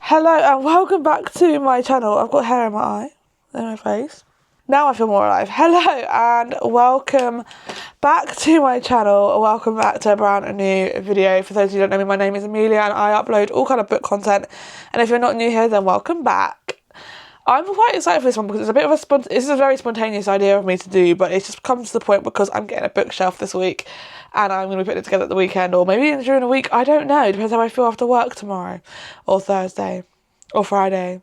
Hello and welcome back to my channel. I've got hair in my eye, in my face. Now I feel more alive. Hello and welcome back to my channel. Welcome back to a brand new video. For those of you who don't know me, my name is Amelia and I upload all kind of book content. And if you're not new here, then welcome back. I'm quite excited for this one because it's a bit of this is a very spontaneous idea of me to do, but it just comes to the point because I'm getting a bookshelf this week and I'm going to be putting it together at the weekend or maybe even during the week. I don't know. It depends how I feel after work tomorrow or Thursday or Friday.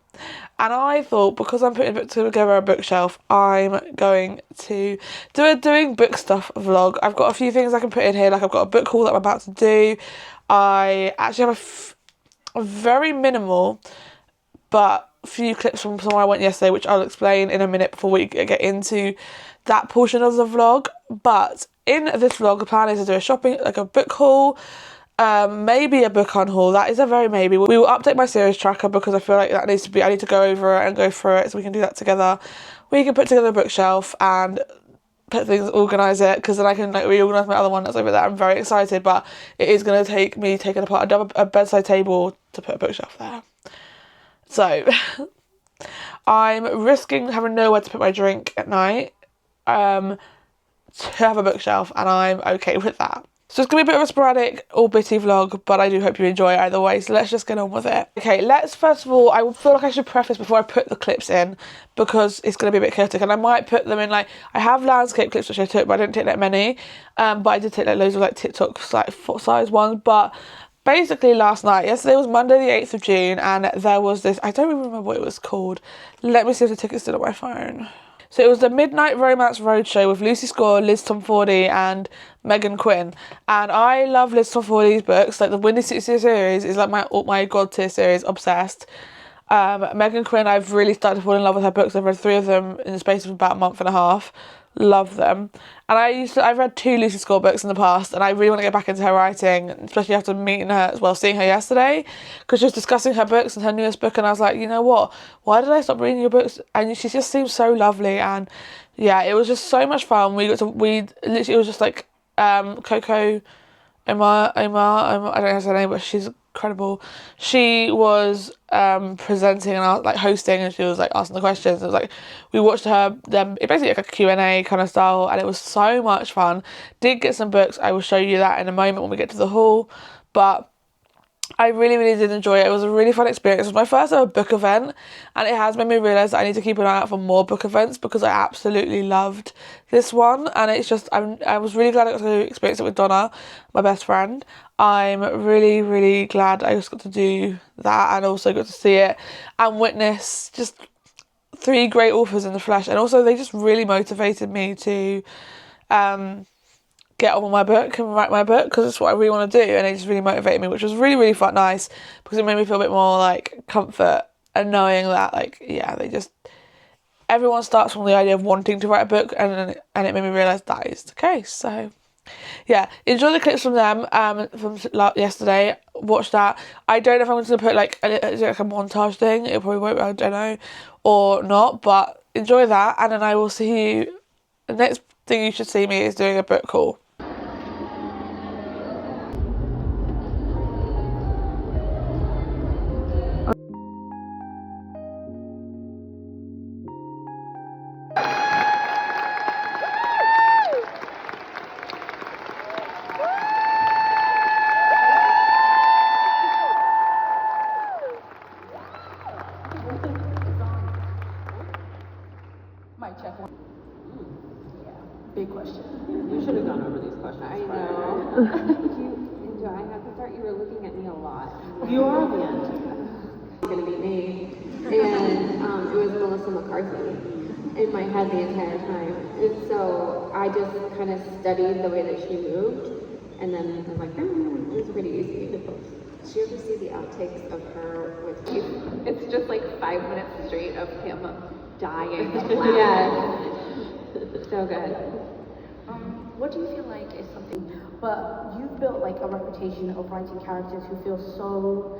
And I thought because I'm putting together a bookshelf, I'm going to do a doing book stuff vlog. I've got a few things I can put in here. Like I've got a book haul that I'm about to do. I actually have a very minimal but few clips from somewhere I went yesterday, which I'll explain in a minute before we get into that portion of the vlog. But in this vlog, the plan is to do a book haul, maybe a book unhaul. That is a very maybe. We will update my series tracker because I feel like that needs to be, I need to go over it and go through it so we can do that together. We can put together a bookshelf and put things, organise it, because then I can like reorganise my other one that's over there. I'm very excited, but it is going to take me taking apart a bedside table to put a bookshelf there. So I'm risking having nowhere to put my drink at night to have a bookshelf, and I'm okay with that. So it's going to be a bit of a sporadic or bitty vlog, but I do hope you enjoy it either way, so let's just get on with it. Okay, let's first of all, I feel like I should preface before I put the clips in, because it's going to be a bit chaotic, and I might put them in, like, I have landscape clips which I took, but I didn't take that many, but I did take like loads of like TikTok like size ones. But basically yesterday was Monday the 8th of June, and there was this, I don't even remember what it was called. Let me see if the ticket's still on my phone. So it was the Midnight Romance Roadshow with Lucy Score, Liz Tomfordy and Megan Quinn. And I love Liz Tomfordy's books. Like the Windy City series is like my god tier series, obsessed. Megan Quinn, I've really started to fall in love with her books. I've read 3 of them in the space of about a month and a half. Love them. And I've read 2 Lucy Score books in the past, and I really want to get back into her writing, especially after meeting her, seeing her yesterday, because she was discussing her books and her newest book, and I was like, you know what, why did I stop reading your books? And she just seems so lovely, and yeah, it was just so much fun. It was just like Coco Emma, I don't know her name, but she's incredible. She was presenting and I was like hosting, and she was like asking the questions. It was like we watched her basically like a Q&A kind of style, and it was so much fun. Did get some books. I will show you that in a moment when we get to the haul, but I really, really did enjoy it. It was a really fun experience. It was my first ever book event, and it has made me realise that I need to keep an eye out for more book events, because I absolutely loved this one. And it's just, I was really glad I got to experience it with Donna, my best friend. I'm really, really glad I just got to do that, and also got to see it and witness just 3 great authors in the flesh. And also they just really motivated me to get on with my book and write my book, because it's what I really want to do, and it just really motivated me, which was really, really fun, nice, because it made me feel a bit more like comfort and knowing that, like, yeah, everyone starts from the idea of wanting to write a book, and it made me realise that is the case. So yeah, enjoy the clips from them from yesterday. Watch that. I don't know if I'm going to put like a montage thing. It probably won't, I don't know, or not, but enjoy that, and then I will see you. The next thing you should see me is doing a book haul. Big question. You should have gone over these questions. I know. I have to start. You were looking at me a lot. You are the end. It's going to be me. And it was Melissa McCarthy in my head the entire time. And so I just kind of studied the way that she moved. And then I was like, it was pretty easy to post. Did you ever see the outtakes of her with Keith? It's just like 5 minutes straight of him dying. Yeah. So good. What do you feel like is something, but you've built like a reputation of writing characters who feel so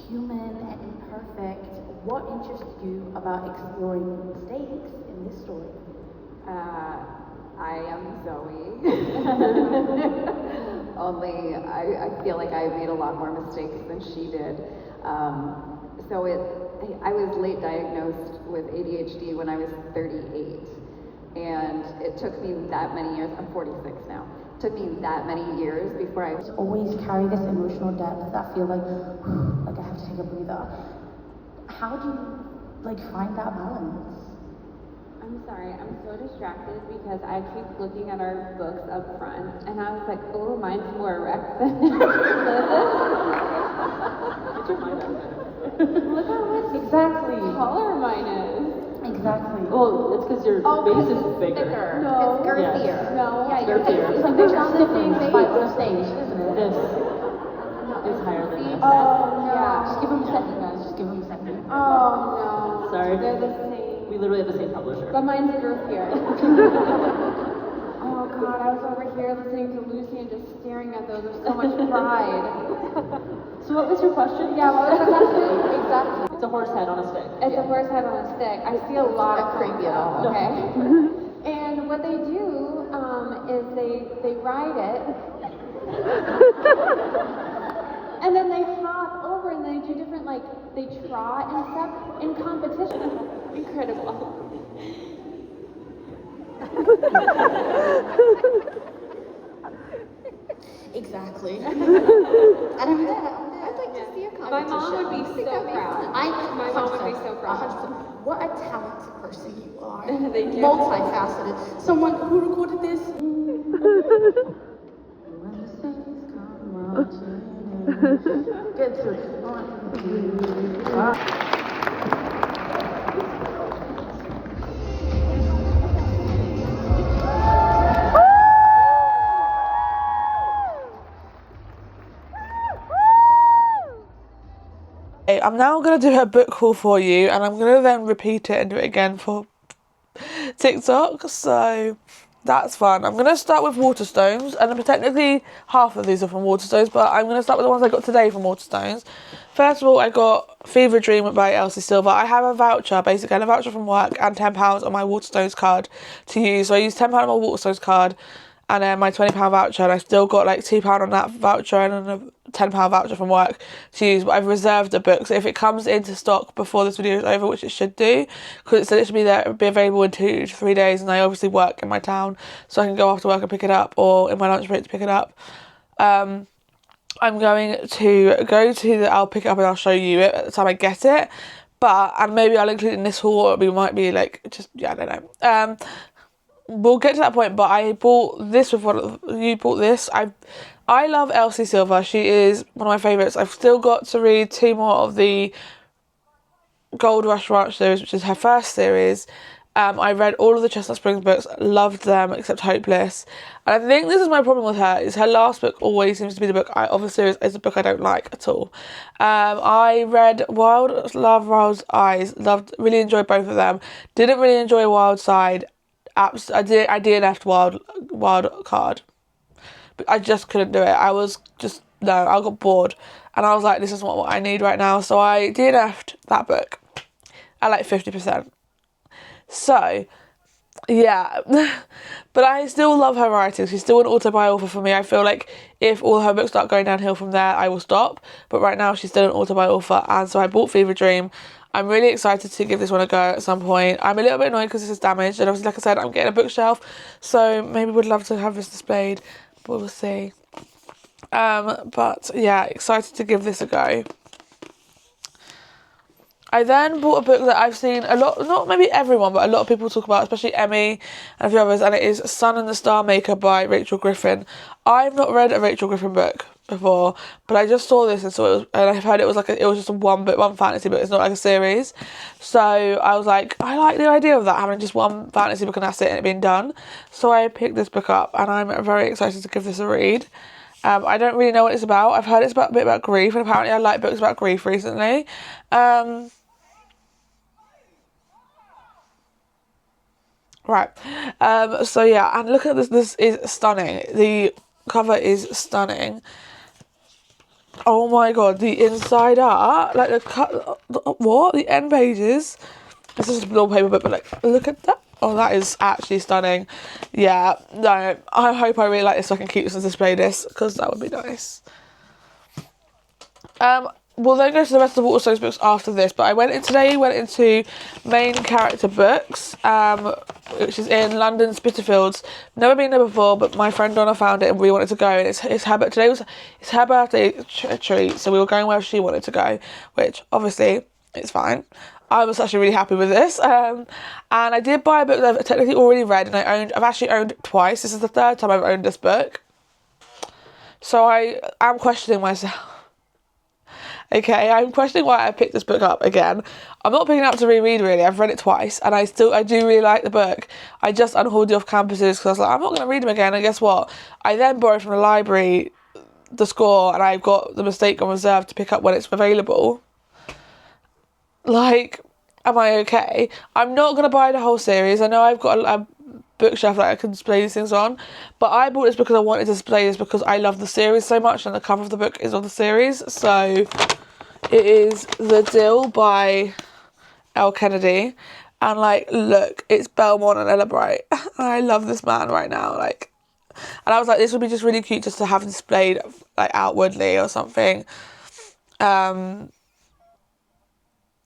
human and imperfect. What interests you about exploring mistakes in this story? I am Zoe. Only I feel like I made a lot more mistakes than she did. So I was late diagnosed with ADHD when I was 38. And it took me that many years, I'm 46 now, it took me that many years before I Always carry this emotional depth that feel like I have to take a breather. How do you like find that balance? I'm sorry, I'm so distracted because I keep looking at our books up front, and I was like, oh, mine's more erect than Liz's. Get your mind out of it. Look how much Exactly. taller mine is. Exactly. Well, it's because your base is bigger. Thicker. No. It's girthier. Yes. No. Yeah, your Girthier. face is like It's on the same fight page. on a stage, isn't it? This is higher than this. Oh, no. Yeah. Just give him a second, guys. Just give him a second. Oh, no. Sorry. They're the same. We literally have the same publisher. But mine's girthier. Oh, God, I was over here listening to Lucy and just staring at those with so much pride. So what was your question? Yeah, what was the question? Exactly. It's a horse head on a stick. It's a horse head on a stick. I see a lot of creepy at all. Okay. And what they do is they ride it, and then they hop over and they do different they trot and stuff in competition. Incredible. Exactly. And I'd like to see a competition. My mom would be so proud. My mom would be so proud. 100%. What a talented person you are. Thank you. Multifaceted. Someone who recorded this. Good too. I'm now going to do a book haul for you, and I'm going to then repeat it and do it again for TikTok, so that's fun. I'm going to start with Waterstones, and technically half of these are from Waterstones, but I'm going to start with the ones I got today from Waterstones. First of all, I got Fever Dream by Elsie Silver. I have a voucher, basically, and a voucher from work, and £10 on my Waterstones card to use. So I used £10 on my Waterstones card, and then my £20 voucher, and I still got £2 on that voucher and then a £10 voucher from work to use. But I've reserved a book, so if it comes into stock before this video is over, which it should do, because it said it should be there, be available in 2 to 3 days, and I obviously work in my town, so I can go after work and pick it up, or in my lunch break to pick it up. I'm going to go to the, I'll pick it up and I'll show you it at the time I get it, and maybe I'll include it in this haul, or we might be I don't know. We'll get to that point, but I bought this with you bought this. I love Elsie Silver. She is one of my favourites. I've still got to read 2 more of the Gold Rush Ranch series, which is her first series. I read all of the Chestnut Springs books, loved them except Hopeless. And I think this is my problem with her, is her last book always seems to be the book of the series is a book I don't like at all. I read Wild Love, Wild's Eyes, really enjoyed both of them. Didn't really enjoy Wild Side. I DNF'd Wild Card. But I just couldn't do it. I got bored. And I was like, this is not what I need right now. So I DNF'd that book at 50%. So, yeah. But I still love her writing. She's still an autobiographer for me. I feel like if all her books start going downhill from there, I will stop. But right now, she's still an autobiographer. And so I bought Fever Dream. I'm really excited to give this one a go at some point. I'm a little bit annoyed because this is damaged, and obviously, like I said, I'm getting a bookshelf, so maybe would love to have this displayed, but we'll see. But yeah, excited to give this a go. I then bought a book that I've seen a lot, not maybe everyone, but a lot of people talk about, especially Emmy and a few others, and it is Sun and the Star Maker by Rachel Griffin. I've not read a Rachel Griffin book before, but I just saw this and I've heard it was just a one fantasy book. It's not like a series, so I was like, I like the idea of that, having just one fantasy book and that's it, and it being done. So I picked this book up, and I'm very excited to give this a read. I don't really know what it's about. I've heard it's a bit about grief, and apparently I like books about grief recently. Right. So yeah, and look at this. This is stunning. The cover is stunning. Oh my god, the inside art, the end pages. This is a little paper book, but look at that. Oh, that is actually stunning. Yeah, no, I hope I really like this so I can keep this and display this, because that would be nice. we'll then go to the rest of the Waterstones books after this, but I went into main character books, which is in London Spitalfields. Never been there before, but my friend Donna found it and we wanted to go, and it's her, it's her birthday treat, so we were going where she wanted to go, which obviously it's fine. I was actually really happy with this, and I did buy a book that I've technically already read, and I've actually owned it twice. This is the third time I've owned this book, so I am questioning myself. Okay, I'm questioning why I picked this book up again. I'm not picking it up to reread, really. I've read it twice, and I do really like the book. I just unhauled the off-campuses because I was like, I'm not going to read them again. And guess what? I then borrowed from the library the score, and I've got the mistake on reserve to pick up when it's available. Like, am I okay? I'm not going to buy the whole series. I know I've got a bookshelf that I can display these things on, but I bought this because I wanted to display this because I love the series so much, and the cover of the book is of the series. So it is The Deal by L. Kennedy, and like, look, it's Belmont and Ella Bright. I love this man right now, like, and I was like, this would be just really cute just to have displayed like outwardly or something.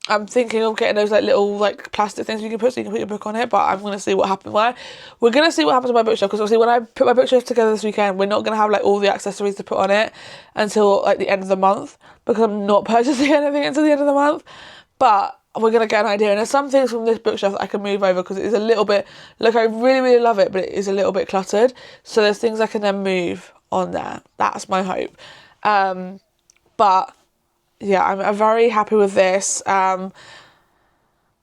I'm thinking of getting those like little like plastic things you can put so you can put your book on it, but I'm going to see what happens. We're going to see what happens with my bookshelf, because obviously when I put my bookshelf together this weekend, we're not going to have like all the accessories to put on it until like the end of the month, because I'm not purchasing anything until the end of the month. But we're going to get an idea, and there's some things from this bookshelf that I can move over because it is a little bit, like, I really, really love it, but it is a little bit cluttered. So there's things I can then move on there. That's my hope. But yeah, I'm very happy with this. I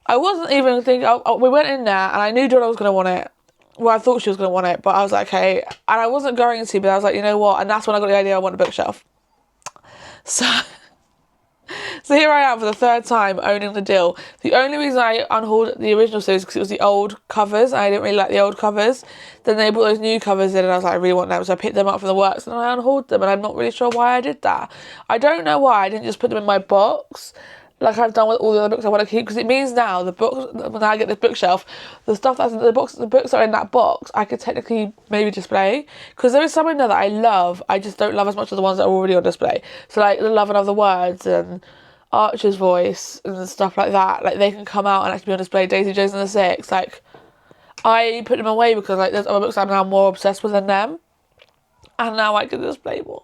wasn't even thinking, we went in there and I knew Donna was going to want it. Well, I thought she was going to want it, but I was like, okay. And I wasn't going to, but I was like, you know what? And that's when I got the idea I want a bookshelf. So here I am for the third time owning The Deal. The only reason I unhauled the original series is because it was the old covers, and I didn't really like the old covers. Then they brought those new covers in, and I was like, I really want them, so I picked them up from the works and I unhauled them, and I'm not really sure why I did that. I don't know why I didn't just put them in my box like I've done with all the other books I want to keep, because it means now the books, when I get this bookshelf, the stuff that's in the books that are in that box, I could technically maybe display, because there is some in there that I love. I just don't love as much as the ones that are already on display. So like The Love and Other Words and Archer's Voice and stuff like that, like they can come out and actually be on display. Daisy Jones and the Six, like I put them away because like there's other books I'm now more obsessed with than them, and now I can display more.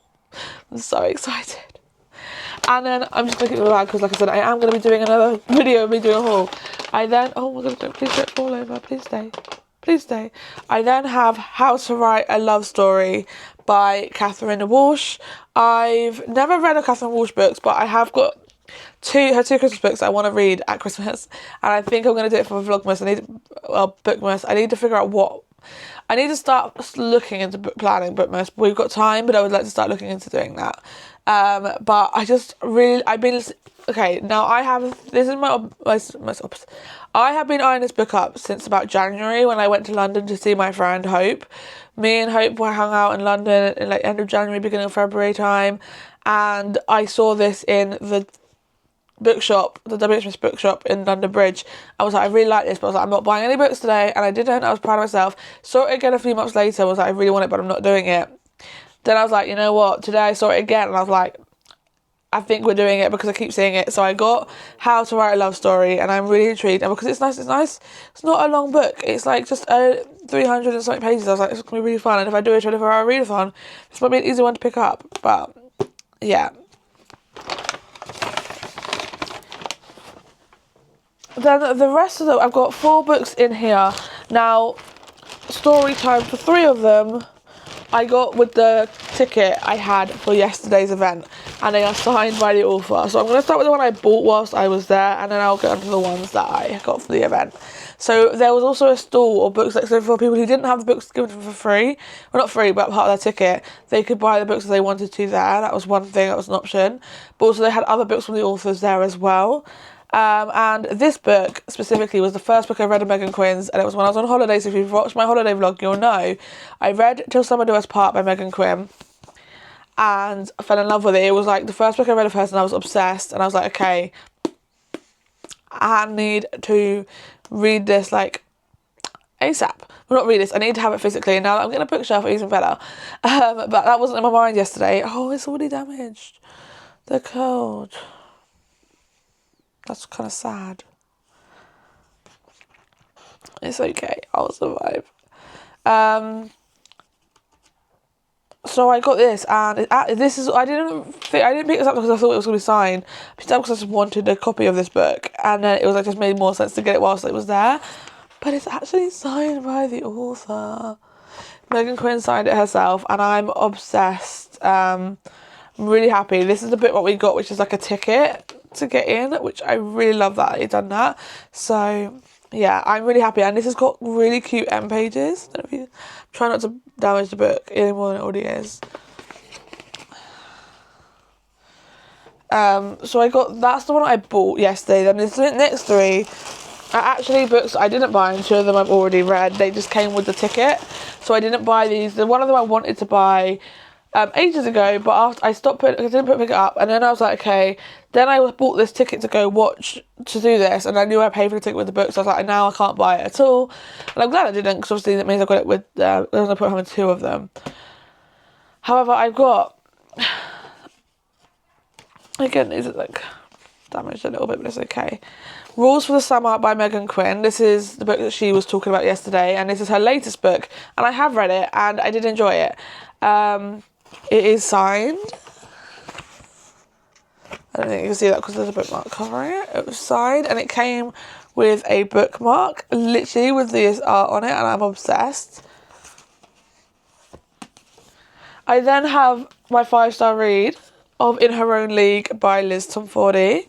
I'm so excited. And then I'm just going to keep the bag because, like I said, I am going to be doing another video of me doing a haul. I then, oh my god, please don't fall over, please stay. Please stay. I then have How to Write a Love Story by Catherine Walsh. I've never read a Catherine Walsh books, but I have got her two Christmas books I want to read at Christmas, and I think I'm going to do it for Vlogmas. Bookmas. I need to figure out what. I need to start looking into planning Bookmas. We've got time, but I would like to start looking into doing that. But I just really, okay, now I have, this is my I have been eyeing this book up since about January, when I went to London to see my friend Hope. Me and Hope were hung out in London in like end of January, beginning of February time, and I saw this in the bookshop, the WHS bookshop in London Bridge. I was like, I really like this, but I was like, I'm not buying any books today, and I didn't. I was proud of myself. Saw it again a few months later, was like, I really want it, but I'm not doing it. Then I was like, you know what, today I saw it again, and I was like, I think we're doing it because I keep seeing it. So I got How to Write a Love Story, and I'm really intrigued, and because it's nice, it's not a long book, it's like just 300 and something pages. I was like, it's going to be really fun, and if I do a 24-hour readathon, this might be an easy one to pick up. But yeah. Then the rest of them, I've got 4 books in here. Now, story time for 3 of them I got with the ticket I had for yesterday's event, and they are signed by the author. So I'm going to start with the one I bought whilst I was there, and then I'll get onto the ones that I got for the event. So there was also a stall or book section for people who didn't have the books given to them for free. Well, not free, but part of their ticket. They could buy the books if they wanted to there. That was one thing, that was an option. But also they had other books from the authors there as well. And this book specifically was the first book I read of Megan Quinn's, and it was when I was on holiday. So if you've watched my holiday vlog, you'll know I read Till Summer Do Us Part by Megan Quinn, and I fell in love with it. It was like the first book I read of hers, and I was obsessed, and I was like, okay, I need to read this like ASAP. Well, not read this, I need to have it physically, and now that I'm getting a bookshelf, it's even better. But that wasn't in my mind yesterday. Oh, it's already damaged. They're cold. That's kind of sad. It's okay. I'll survive. So I got this, and this is I didn't pick this up because I thought it was going to be signed. I picked it up because I just wanted a copy of this book, and then it was like just made more sense to get it whilst it was there. But it's actually signed by the author. Megan Quinn signed it herself, and I'm obsessed. I'm really happy. This is the book what we got, which is like a ticket to get in, which I really love that they've done that. So yeah, I'm really happy, and this has got really cute end pages. I don't know if you try not to damage the book any more than it already is. So that's the one I bought yesterday. Then this next three are actually books I didn't buy, and two of them I've already read. They just came with the ticket, so I didn't buy these. The one of them I wanted to buy ages ago, but after I didn't pick it up, and then I was like, okay. Then I bought this ticket to go watch to do this, and I knew I paid for the ticket with the book, so I was like, now I can't buy it at all. And I'm glad I didn't, because obviously that means I got it with. I put having two of them. However, I've got. Again, is it like damaged a little bit, but it's okay. Rules for the Summer by Megan Quinn. This is the book that she was talking about yesterday, and this is her latest book, and I have read it, and I did enjoy it. It is signed. I don't think you can see that because there's a bookmark covering it. It was signed, and it came with a bookmark, literally with this art on it, and I'm obsessed. I then have my 5-star read of In Her Own League by Liz Tomfordy.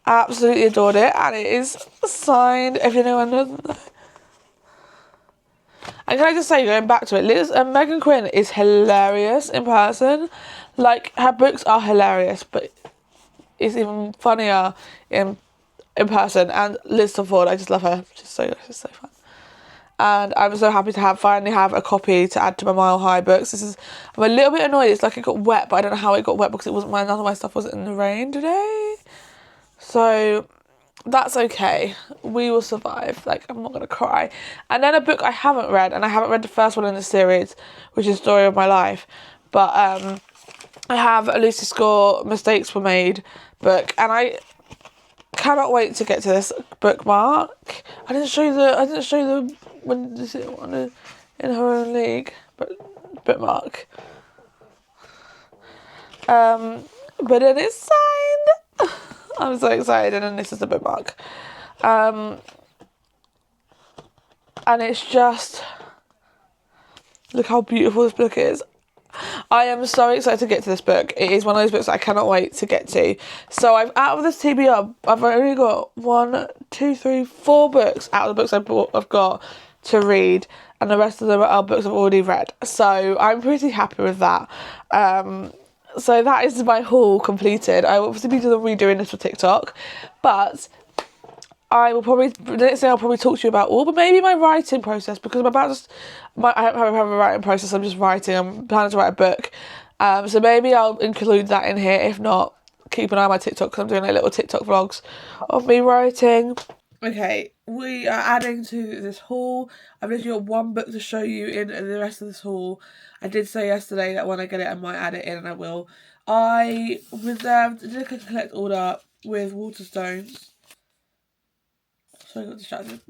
Absolutely adored it, and it is signed, if anyone doesn't know. And can I just say, going back to it, Megan Quinn is hilarious in person. Like, her books are hilarious, but it's even funnier in person. And Liz Tomford, I just love her. She's so fun. And I'm so happy to finally have a copy to add to my Mile High books. I'm a little bit annoyed. It's like it got wet, but I don't know how it got wet because none of my stuff was in the rain today. So that's okay. We will survive. Like, I'm not going to cry. And then a book I haven't read, and I haven't read the first one in the series, which is Story of My Life. But I have a Lucy Score Mistakes Were Made book, and I cannot wait to get to this bookmark. I didn't show the when is it on In Her Own League bookmark. But then it's signed. I'm so excited, and then this is the bookmark. And it's just, look how beautiful this book is. I am so excited to get to this book. It is one of those books I cannot wait to get to. So out of this TBR, I've only got 4 books out of the books I've got to read, and the rest of them are books I've already read. So I'm pretty happy with that. So that is my haul completed. I will obviously be redoing this for TikTok, but the next thing I'll probably talk to you about but maybe my writing process, because I don't have a writing process. I'm just writing. I'm planning to write a book. So maybe I'll include that in here. If not, keep an eye on my TikTok, because I'm doing little TikTok vlogs of me writing. Okay, we are adding to this haul. I've literally got one book to show you in the rest of this haul. I did say yesterday that when I get it, I might add it in, and I will. I did a click and collect order with Waterstones. Sorry, I got distracted.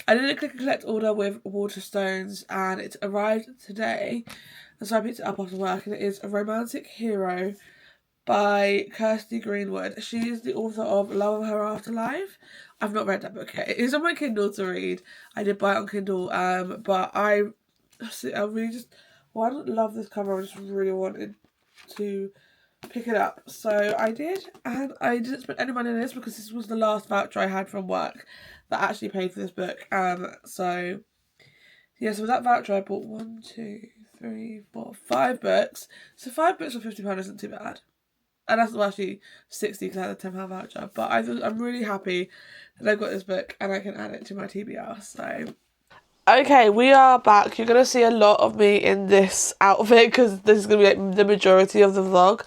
I did a click and collect order with Waterstones, and it arrived today. And so I picked it up after work, and it is A Romantic Hero by Kirsty Greenwood. She is the author of Love of Her Afterlife. I've not read that book yet. It is on my Kindle to read. I did buy it on Kindle, but I really just, I don't love this cover. I just really wanted to pick it up. So I did, and I didn't spend any money on this because this was the last voucher I had from work that actually paid for this book. So yeah, so with that voucher I bought 5 books. So 5 books for £50 isn't too bad. And that's actually 60 because I had a £10 voucher. But I'm really happy that I got this book and I can add it to my TBR. So okay, we are back. You're going to see a lot of me in this outfit because this is going to be like the majority of the vlog.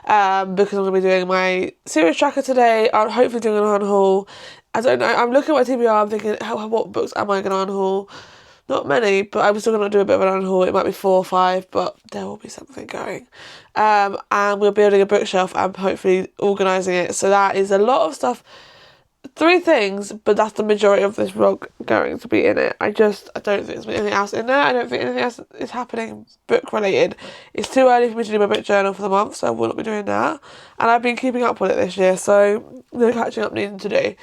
Because I'm going to be doing my series tracker today. I'm hopefully doing an unhaul. I don't know. I'm looking at my TBR. I'm thinking, what books am I going to unhaul? not many, but I'm still going to do a bit of an unhaul. It might be 4 or 5, but there will be something going. And we're building a bookshelf and hopefully organising it. So that is a lot of stuff. 3 things, but that's the majority of this vlog going to be in it. I don't think there's anything else in there. I don't think anything else is happening book related. It's too early for me to do my book journal for the month, so I will not be doing that. And I've been keeping up with it this year, so no catching up needing to do.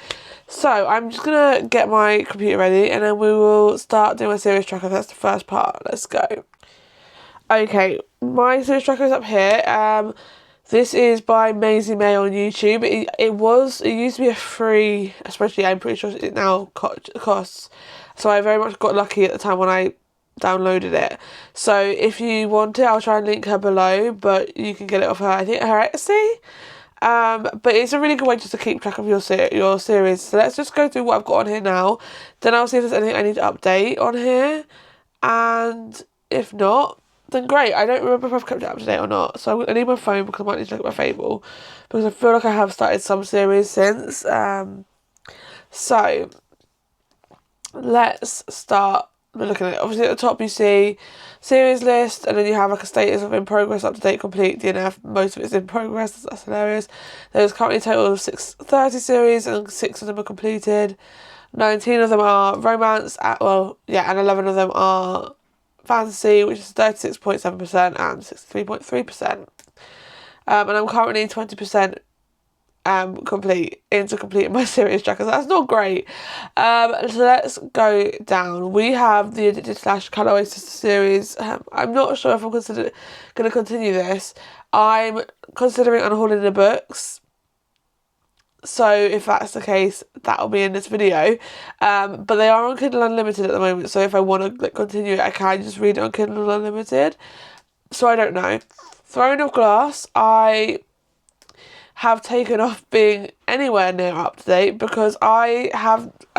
So I'm just going to get my computer ready and then we will start doing my series tracker. That's the first part. Let's go. Okay, my series tracker is up here. This is by Maisie May on YouTube. It used to be a free spreadsheet. I'm pretty sure it now costs. So I very much got lucky at the time when I downloaded it. So if you want it, I'll try and link her below, but you can get it off her, I think, her Etsy. But it's a really good way just to keep track of your series. So let's just go through what I've got on here now. Then I'll see if there's anything I need to update on here. And if not, then great. I don't remember if I've kept it up to date or not. So I need my phone because I might need to look at my Fable. Because I feel like I have started some series since. So let's start looking at it. Obviously at the top you see series list, and then you have like a status of in progress, up to date, complete, DNF. Most of it's in progress. That's hilarious. There's currently a total of 30 series and 6 of them are completed. 19 of them are romance, and 11 of them are fantasy, which is 36.7% and 63.3%. And I'm currently 20% completing my series tracker, so that's not great. So let's go down. We have the Addicted / Callaway Sister series. I'm not sure if I'm going to continue this. I'm considering unhauling the books. So if that's the case, that'll be in this video. But they are on Kindle Unlimited at the moment, so if I want to continue it, I can just read it on Kindle Unlimited. So I don't know. Throne of Glass, I have taken off being anywhere near up to date because I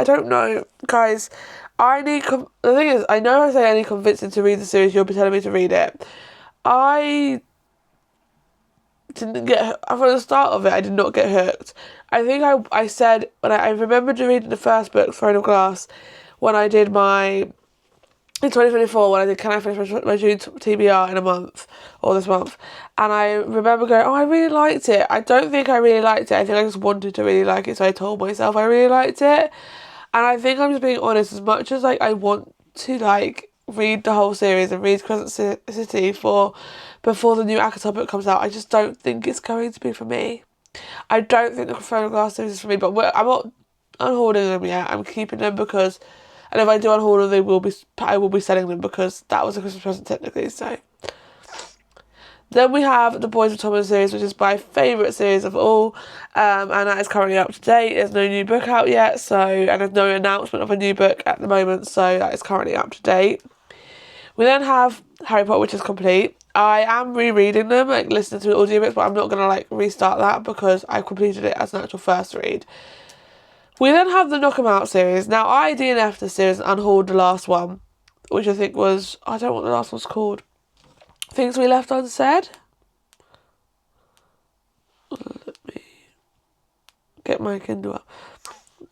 don't know, guys. The thing is, I know I say I need convincing to read the series, you'll be telling me to read it. I didn't get, from the start of it, I did not get hooked. I think I said, when I remembered reading the first book, Throne of Glass, when I did in 2024, when I did Can I Finish My June TBR in a month, or this month, and I remember going, I really liked it. I don't think I really liked it. I think I just wanted to really like it, so I told myself I really liked it. And I think I'm just being honest, as much as I want to read the whole series and read Crescent City before the new ACOTAR book comes out, I just don't think it's going to be for me. I don't think the Throne of Glass series is for me, but I'm not unhauling them yet. I'm keeping them because, and if I do unhaul them, I will be selling them because that was a Christmas present technically. So then we have the Boys of Thomas series, which is my favourite series of all, and that is currently up to date. There's no new book out yet, and there's no announcement of a new book at the moment, so that is currently up to date. We then have Harry Potter, which is complete. I am rereading them, listening to the audiobooks, but I'm not going to restart that because I completed it as an actual first read. We then have the Knock 'Em Out series. Now, I DNF'd the series and unhauled the last one, which I think was, I don't know what the last one's called. Things We Left Unsaid. Let me get my Kindle up.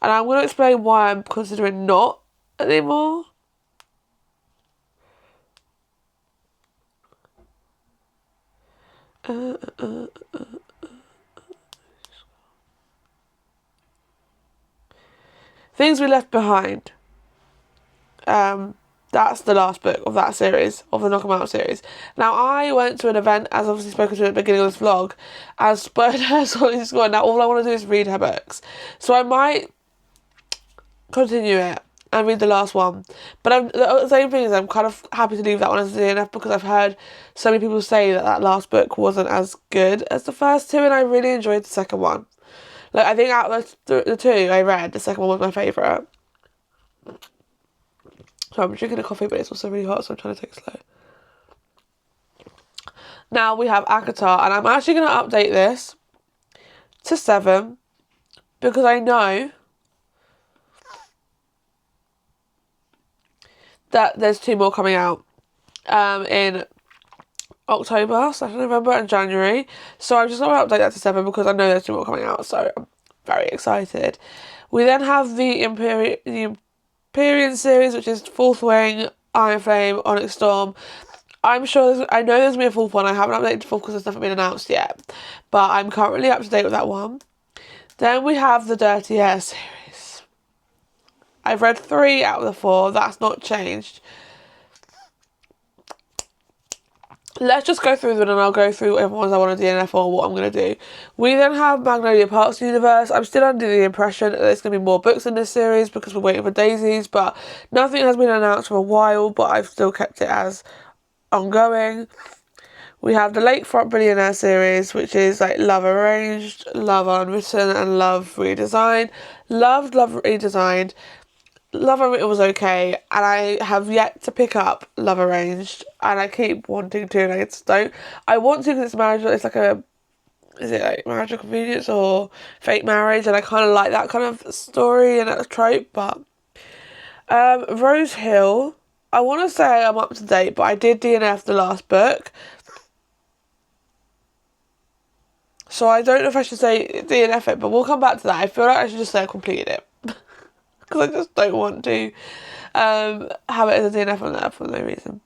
And I'm going to explain why I'm considering not anymore. Things We Left Behind. That's the last book of that series, of the Knock 'Em Out series. Now, I went to an event, as obviously spoken to at the beginning of this vlog, and spurred her to school, and now all I want to do is read her books. So I might continue it and read the last one. But the same thing is, I'm kind of happy to leave that one as a DNF because I've heard so many people say that last book wasn't as good as the first two, and I really enjoyed the second one. I think out of the two I read, the second one was my favourite. So I'm drinking a coffee, but it's also really hot, so I'm trying to take it slow. Now we have ACOTAR, and I'm actually going to update this to 7 because I know that there's 2 more coming out in October, November and January. So I'm just going to update that to 7 because I know there's 2 more coming out, so I'm very excited. We then have the Hyperion series, which is Fourth Wing, Iron Flame, Onyx Storm. I know there's going to be a fourth one. I haven't updated to fourth because it's nothing been announced yet. But I'm currently up to date with that one. Then we have the Dirty Air series. I've read 3 out of the 4. That's not changed. Let's just go through them and I'll go through whatever ones I want to DNF or what I'm going to do. We then have Magnolia Park's universe. I'm still under the impression that there's going to be more books in this series because we're waiting for daisies, but nothing has been announced for a while, but I've still kept it as ongoing. We have the Lakefront Billionaire series, which is like Love Arranged, Love Unwritten, and Love Redesigned. Love Redesigned. Love Unwritten was okay, and I have yet to pick up Love Arranged, and I keep wanting to, and I just don't. I want to because it's marriage. It's like is it like Marriage of Convenience or Fake Marriage, and I kind of like that kind of story and that trope. But Rose Hill, I want to say I'm up to date, but I did DNF the last book. So I don't know if I should say DNF it, but we'll come back to that. I feel like I should just say I completed it. Because I just don't want to have it as a DNF on that for no reason.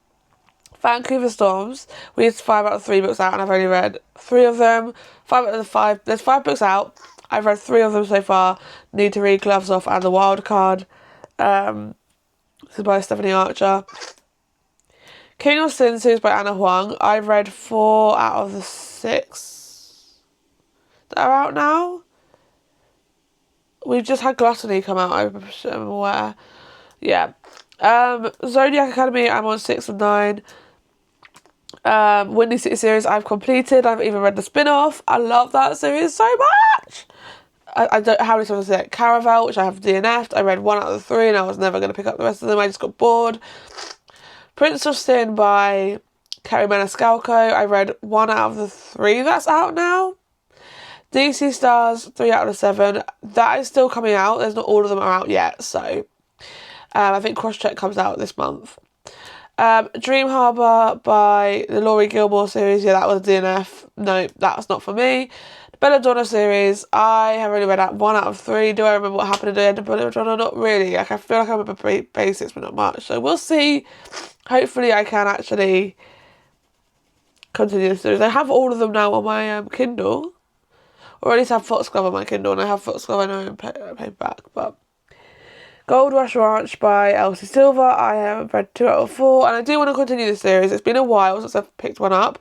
Vancouver Storms. We had 5 out of 3 books out and I've only read 3 of them. 5 out of the 5. There's 5 books out. I've read 3 of them so far. Need to read Gloves Off and The Wild Card. This is by Stephanie Archer. King of Sin series by Anna Huang. I've read 4 out of the 6 that are out now. We've just had Gluttony come out, I'm aware. Yeah. Zodiac Academy, I'm on 6 of 9. Windy City series, I've completed. I've even read the spin-off. I love that series so much. I don't how many times I said it. Caravel, which I have DNF'd. I read 1 out of the 3 and I was never going to pick up the rest of them. I just got bored. Prince of Sin by Kerry Maniscalco. I read 1 out of the 3 that's out now. DC Stars, 3 out of the 7. That is still coming out. There's not all of them are out yet, so I think Crosscheck comes out this month. Dream Harbour by the Laurie Gilmore series. Yeah, that was a DNF. No, that's not for me. The Belladonna series. I have only read out 1 out of 3. Do I remember what happened at the end of Belladonna? Not really. Like, I feel like I remember basics, but not much. So we'll see. Hopefully I can actually continue the series. I have all of them now on my Kindle. Or at least have Foxglove on my Kindle, and I have Foxglove I know in paperback. But Gold Rush Ranch by Elsie Silver. I have read 2 out of 4, and I do want to continue the series. It's been a while since I've picked one up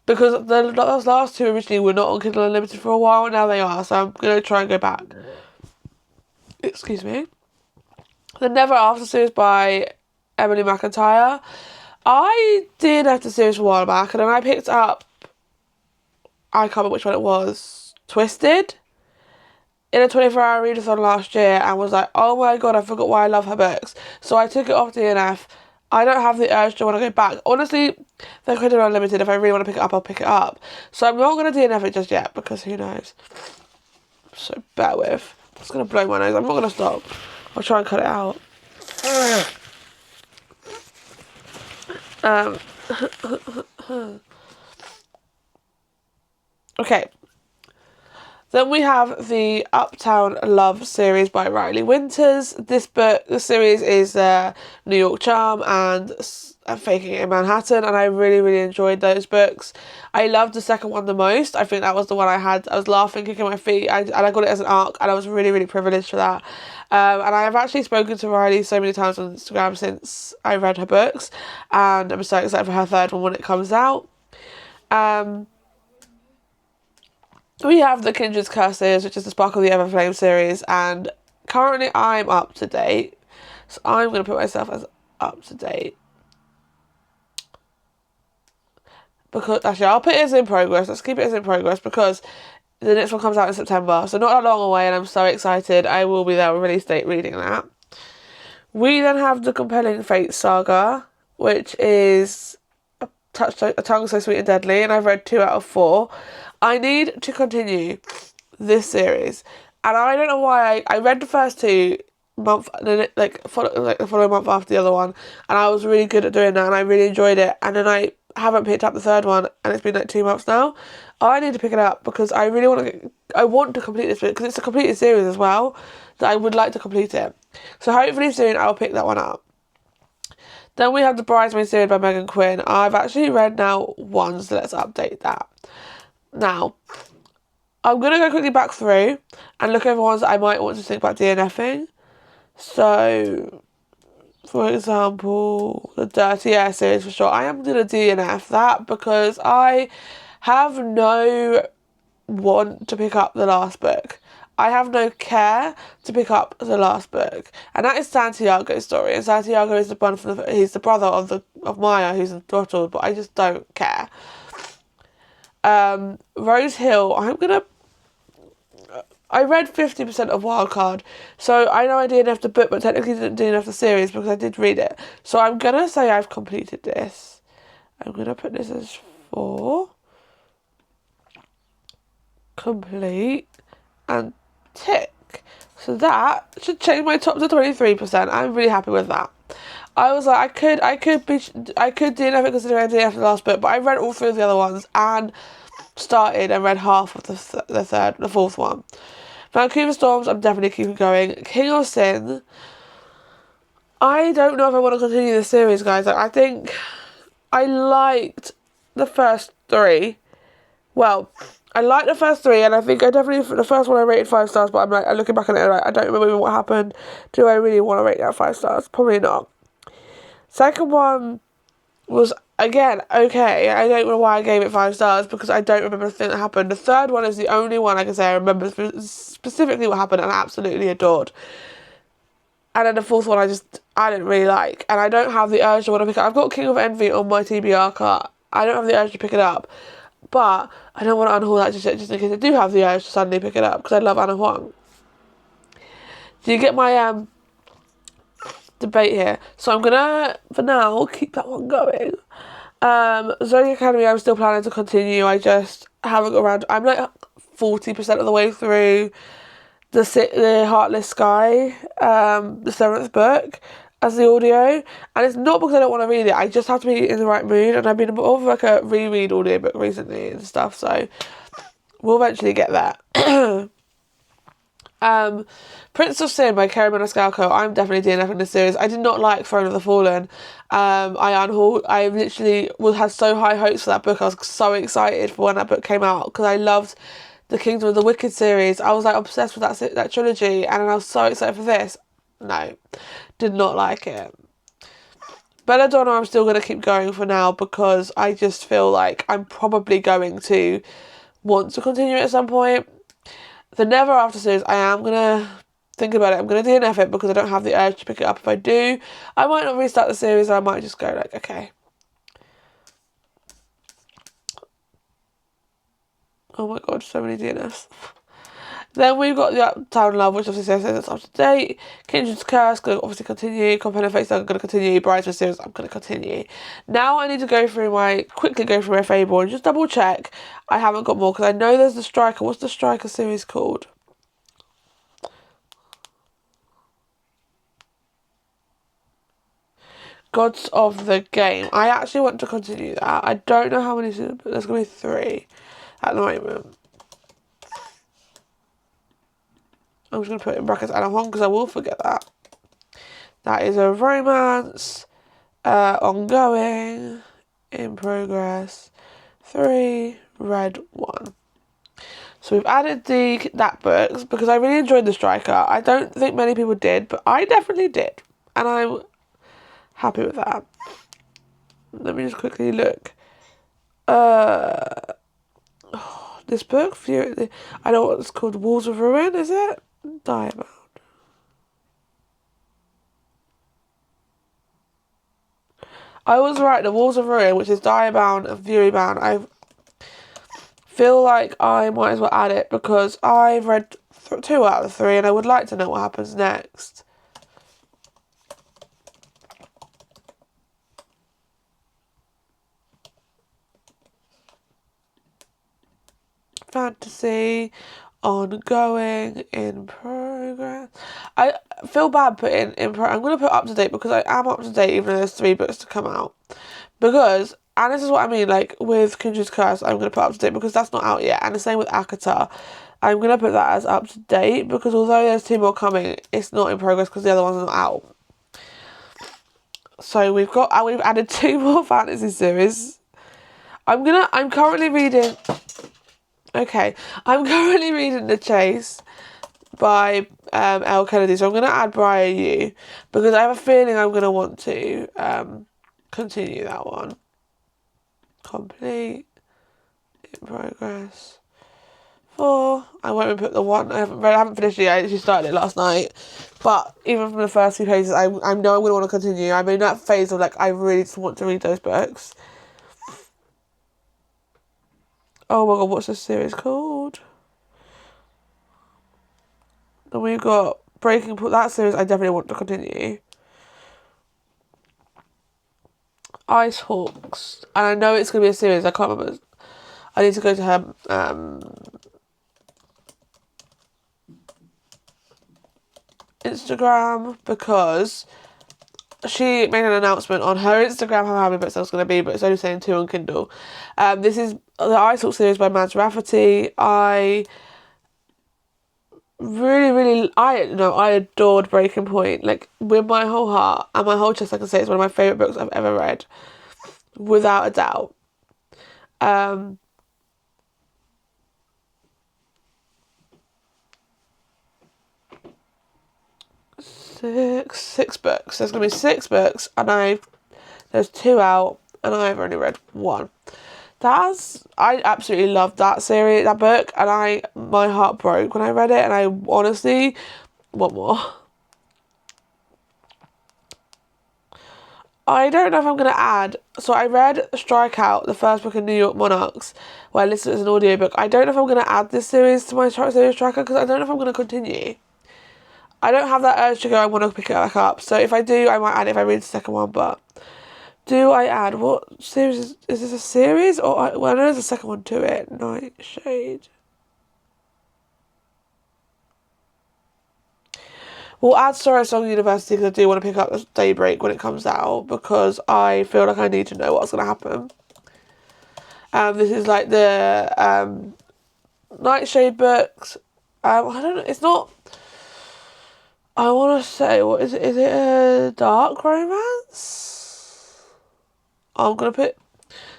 because those last 2 originally were not on Kindle Unlimited for a while, and now they are. So I'm going to try and go back. Excuse me. The Never After series by Emily McIntyre. I did have the series a while back, and then I picked up, I can't remember which one it was, Twisted in a 24-hour readathon last year, and was like, oh my god, I forgot why I love her books. So I took it off DNF. I don't have the urge to want to go back. Honestly, they're kind of unlimited. If I really want to pick it up, I'll pick it up. So I'm not going to DNF it just yet because who knows. So bear with. It's going to blow my nose. I'm not going to stop. I'll try and cut it out. Okay. Then we have the Uptown Love series by Riley Winters. This series is New York Charm and Faking It in Manhattan, and I really, really enjoyed those books. I loved the second one the most. I think that was the one I was laughing, kicking my feet, and I got it as an arc, and I was really, really privileged for that. And I have actually spoken to Riley so many times on Instagram since I read her books, and I'm so excited for her 3rd one when it comes out. We have the Kindred's Curse series, which is the Sparkle the Everflame series, and currently I'm up to date. So I'm going to put myself as up to date. Because, actually, I'll put it as in progress. Let's keep it as in progress because the next one comes out in September. So not that long away, and I'm so excited. I will be there on release date reading that. We then have the Compelling Fate saga, which is a tongue so sweet and deadly, and I've read 2 out of 4. I need to continue this series, and I don't know why. I read the first 2 months, the following month after the other one, and I was really good at doing that, and I really enjoyed it. And then I haven't picked up the third one, and it's been like 2 months now. I need to pick it up because I really want to complete this book, because it's a completed series as well, that I would like to complete it. So hopefully soon I'll pick that one up. Then we have the Bridesmaid series by Megan Quinn. I've actually read now one, so let's update that. Now, I'm going to go quickly back through and look over ones that I might want to think about DNFing. So, for example, the Dirty Air series for sure. I am going to DNF that because I have no want to pick up the last book. I have no care to pick up the last book, and that is Santiago's story. And Santiago is he's the brother of Maya, who's throttled, but I just don't care. Rose Hill, I read 50% of Wildcard, so I know I DNF'd the book, but technically didn't DNF the series because I did read it. So I'm gonna say I've completed this. I'm gonna put this as 4. Complete and tick. So that should change my top to 23%. I'm really happy with that. I was like, I could DNF it considering I DNF'd the last book, but I read all 3 of the other ones and started and read half of the fourth one. Vancouver Storms, I'm definitely keeping going. King of Sin, I don't know if I want to continue this series, guys. I think I liked the first 3. Well, I liked the first 3, and I think the first one I rated 5 stars, but I'm looking back on it, I don't remember what happened. Do I really want to rate that 5 stars? Probably not. Second one was, again, okay. I don't know why I gave it 5 stars, because I don't remember the thing that happened. The third one is the only one I can say I remember specifically what happened and absolutely adored. And then the fourth one I didn't really like, and I don't have the urge to want to pick it up. I've got King of Envy on my TBR cart. I don't have the urge to pick it up, but I don't want to unhaul that just in case I do have the urge to suddenly pick it up, because I love Anna Huang. Do you get my debate here? So I'm gonna, for now, keep that one going. Zodiac Academy, I'm still planning to continue. I just haven't got around. I'm like 40% of the way through the Heartless Sky, the 7th book, as the audio, and it's not because I don't want to read it. I just have to be in the right mood, and I've been more of like a reread audiobook recently and stuff, so we'll eventually get there. Prince of Sin by Kerry Maniscalco. I'm definitely DNFing this series. I did not like Throne of the Fallen. I literally had so high hopes for that book. I was so excited for when that book came out, because I loved the Kingdom of the Wicked series. I was like obsessed with that trilogy, and I was so excited for this. No, did not like it. Belladonna, I'm still going to keep going for now, because I just feel like I'm probably going to want to continue it at some point. The Never After series, I am going to think about it. I'm going to DNF it because I don't have the urge to pick it up. If I do, I might not restart the series. I might just go like, okay. Oh my god, so many DNFs. Then we've got the Uptown Love, which obviously says it's up to date. Kindred's Curse, going to obviously continue. Companion Face, I'm going to continue. Bridesmaid series, I'm going to continue. Now I need to quickly go through my Fable and just double check I haven't got more, because I know there's the Striker. What's the Striker series called? Gods of the Game. I actually want to continue that. I don't know how many, but there's going to be 3 at the moment. I'm just going to put in brackets Anna Huang, because I will forget that. That is a romance, ongoing, in progress, 3, read 1. So we've added that book, because I really enjoyed The Striker. I don't think many people did, but I definitely did. And I'm happy with that. Let me just quickly look. This book, I know what it's called, Walls of Ruin, is it? Diamond. I was right, the Walls of Ruin, which is Diabound and Fury Bound. I feel like I might as well add it, because I've read 2 out of 3 and I would like to know what happens next. Fantasy, ongoing, in progress. I feel bad putting in progress. I'm going to put up to date, because I am up to date even though there's 3 books to come out. Because And this is what I mean, like, with Kindred's Curse, I'm going to put up to date because that's not out yet. And the same with Akata. I'm going to put that as up to date because although there's 2 more coming, it's not in progress because the other one's not out. So we've added 2 more fantasy series. I'm currently reading... Okay. I'm currently reading The Chase by L. Kennedy. So I'm going to add Briar U because I have a feeling I'm going to want to continue that one. Complete. In progress. 4. I won't even put the 1. I haven't finished it yet. I actually started it last night. But even from the first few pages, I know I'm going to want to continue. I'm in that phase of like, I really just want to read those books. Oh my god, what's this series called? Then we've got Breaking Point. That series I definitely want to continue. Ice Hawks. And I know it's going to be a series. I can't remember. I need to go to her Instagram because she made an announcement on her Instagram how many books that was going to be, but it's only saying 2 on Kindle. This is the Ice Hawks series by Mads Rafferty. I I adored Breaking Point, like, with my whole heart and my whole chest. I can say it's one of my favourite books I've ever read, without a doubt. Six books. There's gonna be 6 books, and there's 2 out, and I've only read 1. I absolutely loved that series, that book, and my heart broke when I read it, and I honestly want more. I don't know if I'm going to add... So I read Strikeout, the first book in New York Monarchs, where I listened to it as an audiobook. I don't know if I'm going to add this series to my series tracker because I don't know if I'm going to continue. I don't have that urge to go, I want to pick it back up. So if I do, I might add it if I read the second one, but... Do I add... What series... Is this a series? Or I know there's a second one to it. Nightshade. We'll add Sorrow Song University because I do want to pick up Daybreak when it comes out because I feel like I need to know what's going to happen. This is like the Nightshade books. I don't know. It's not... I want to say... What is it? Is it a dark romance? I'm going to put...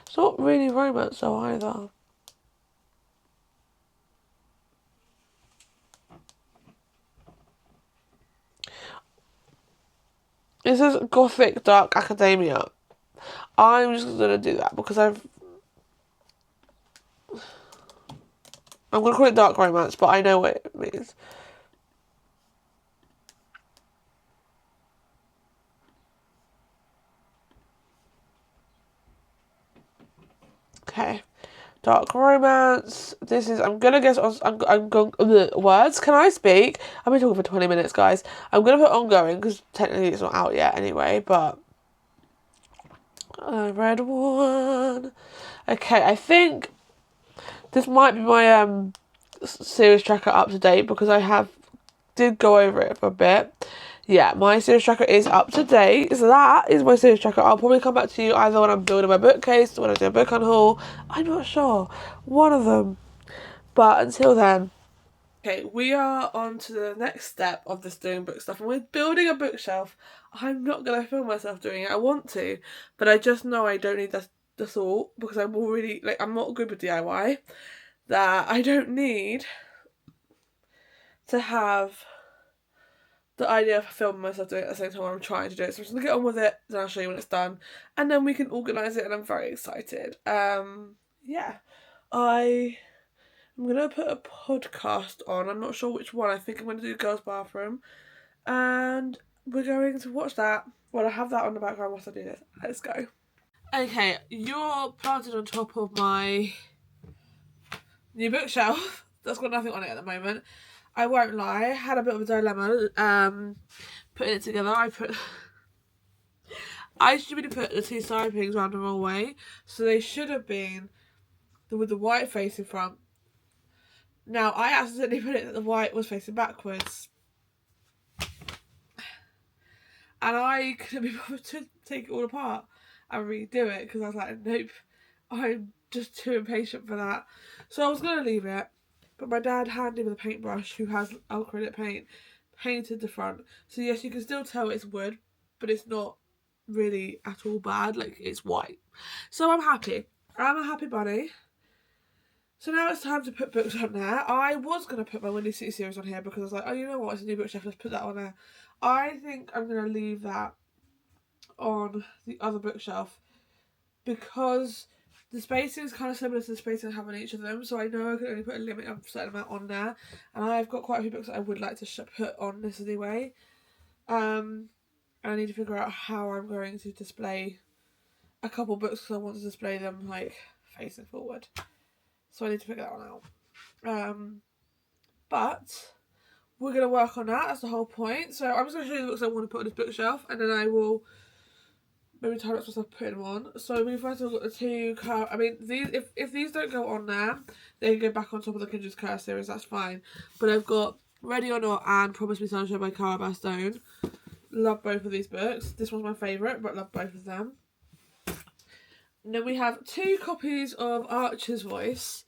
It's not really romance though either. This is Gothic Dark Academia. I'm just going to do that because I'm going to call it dark romance, but I know what it means. Okay. Dark romance. This is... I'm going to guess... I'm going... Words? Can I speak? I've been talking for 20 minutes, guys. I'm going to put ongoing because technically it's not out yet anyway, but... I read 1. Okay, I think... This might be my series tracker up to date because I did go over it for a bit. Yeah, my series tracker is up to date. So that is my series tracker. I'll probably come back to you either when I'm building my bookcase or when I do a book unhaul. I'm not sure. One of them. But until then. Okay, we are on to the next step of this doing book stuff. And we're building a bookshelf. I'm not going to film myself doing it. I want to. But I just know I don't need the thought because I'm already... Like, I'm not good with DIY. That I don't need to have the idea of filming myself doing it at the same time I'm trying to do it. So I'm just going to get on with it, then I'll show you when it's done. And then we can organise it, and I'm very excited. Yeah. I'm going to put a podcast on. I'm not sure which one. I think I'm going to do Girls' Bathroom. And we're going to watch that. Well, I have that on the background whilst I do this. Let's go. Okay, you're planted on top of my... new bookshelf that's got nothing on it at the moment. I won't lie, I had a bit of a dilemma putting it together. I should have put the 2 side pings around the wrong way, so they should have been with the white facing front. Now I accidentally put it that the white was facing backwards, and I couldn't be bothered to take it all apart. and redo it because I was like, nope, I'm just too impatient for that. So I was going to leave it, but my dad handed me the paintbrush, who has acrylic paint, painted the front. So yes, you can still tell it's wood, but it's not really at all bad, like it's white. So I'm happy. I'm a happy bunny. So now it's time to put books on there. I was going to put my Windy City series on here because I was like, oh, you know what, it's a new bookshelf, let's put that on there. I think I'm going to leave that on the other bookshelf because the spacing is kind of similar to the spacing I have on each of them, so I know I can only put a limit of a certain amount on there, and I've got quite a few books that I would like to put on this anyway. And I need to figure out how I'm going to display a couple books because I want to display them like facing forward. So I need to figure that one out. But we're going to work on that. That's the whole point. So I'm just going to show you the books I want to put on this bookshelf, and then I will maybe time up myself putting them on. So we've first of all got the two I mean, these if these don't go on there, they can go back on top of the Kindred's Curse series. That's fine. But I've got Ready or Not and Promise Me Sunshine by Cara Bastone. Love both of these books. This one's my favourite, but love both of them. And then we have 2 copies of Archer's Voice,